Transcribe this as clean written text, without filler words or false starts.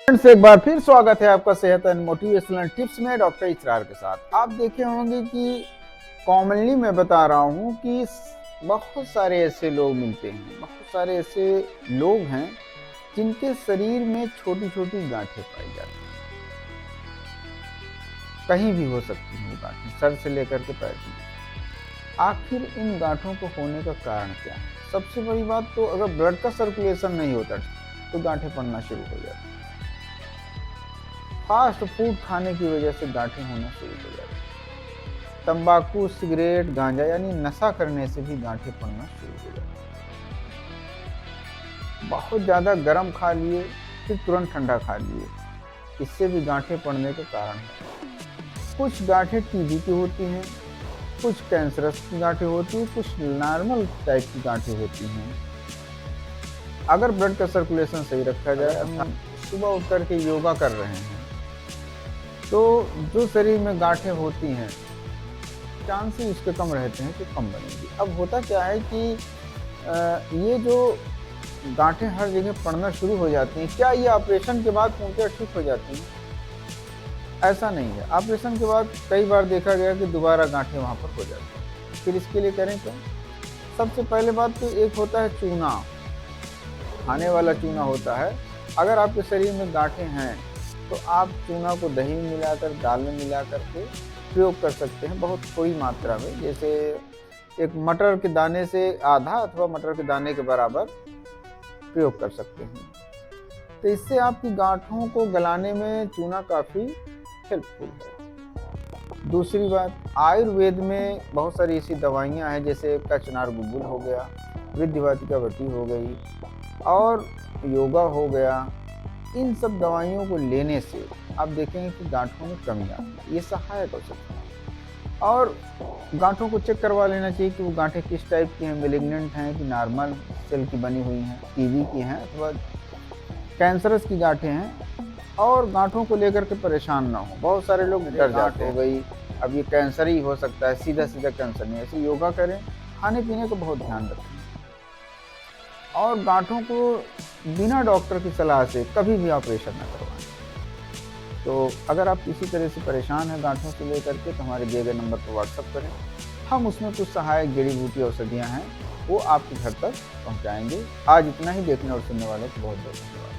Friends, एक बार फिर स्वागत है आपका सेहत एंड मोटिवेशनल टिप्स में डॉक्टर इचरार के साथ। आप देखे होंगे कि कॉमनली मैं बता रहा हूँ कि बहुत सारे ऐसे लोग मिलते हैं, बहुत सारे ऐसे लोग हैं जिनके शरीर में छोटी छोटी गांठें पाई जाती हैं। कहीं भी हो सकती हैं वो गांठें, सर से लेकर के पैर तक। आखिर इन गांठों को होने का कारण क्या है? सबसे बड़ी बात तो अगर ब्लड का सर्कुलेशन नहीं होता तो गांठें पड़ना शुरू हो जाती हैं। फास्ट फूड खाने की वजह से गांठें होना शुरू हो जाती हैं। तंबाकू, सिगरेट, गांजा यानी नशा करने से भी गांठें पड़ना शुरू हो जाती हैं। बहुत ज़्यादा गर्म खा लिए फिर तुरंत ठंडा खा लिए, इससे भी गांठें पड़ने का कारण है। कुछ गांठें टीबी की होती हैं, कुछ कैंसरस की गांठें होती हैं, कुछ नॉर्मल टाइप की गांठें होती हैं। अगर ब्लड का सर्कुलेशन सही रखा जाए, हम सुबह उठ करके योगा कर रहे हैं तो जो शरीर में गांठें होती हैं चांसेस उसके कम रहते हैं कि कम बनेंगी। अब होता क्या है कि ये जो गांठें हर जगह पड़ना शुरू हो जाती हैं, क्या ये ऑपरेशन के बाद पूर्णतः ठीक हो जाती हैं? ऐसा नहीं है। ऑपरेशन के बाद कई बार देखा गया कि दोबारा गांठें वहाँ पर हो जाती हैं। फिर इसके लिए करें क्या? सबसे पहले बात तो एक होता है चूना, खाने वाला चूना होता है। अगर आपके शरीर में गांठें हैं तो आप चूना को दही में मिलाकर, दाल में मिलाकर के प्रयोग कर सकते हैं बहुत थोड़ी मात्रा में। जैसे एक मटर के दाने से आधा अथवा मटर के दाने के बराबर प्रयोग कर सकते हैं। तो इससे आपकी गांठों को गलाने में चूना काफ़ी हेल्पफुल है। दूसरी बात, आयुर्वेद में बहुत सारी ऐसी दवाइयाँ हैं, जैसे कचनार गुग्गुल हो गया, विद्यवातिका बटी हो गई और योगा हो गया। इन सब दवाइयों को लेने से आप देखेंगे कि गांठों में कमी आती है। ये सहायक हो सकता है। और गांठों को चेक करवा लेना चाहिए कि वो गांठें किस टाइप की हैं, मैलिग्नेंट हैं कि नॉर्मल सेल की बनी हुई हैं, टीबी की हैं अथवा कैंसरस की गांठें हैं। और गांठों को लेकर के परेशान ना हो। बहुत सारे लोग डर जाते हैं, भाई अब ये कैंसर ही हो सकता है, सीधा सीधा कैंसर नहीं। ऐसे योगा करें, खाने पीने का बहुत ध्यान रखें और गांठों को बिना डॉक्टर की सलाह से कभी भी ऑपरेशन न करवाएं। तो अगर आप किसी तरह से परेशान हैं गांठों से लेकर के, तो हमारे दिए गए नंबर पर व्हाट्सएप करें। हम उसमें कुछ सहायक जड़ी बूटी औषधियाँ हैं वो आपके घर तक पहुँचाएंगे। आज इतना ही। देखने और सुनने वालों को बहुत बहुत धन्यवाद।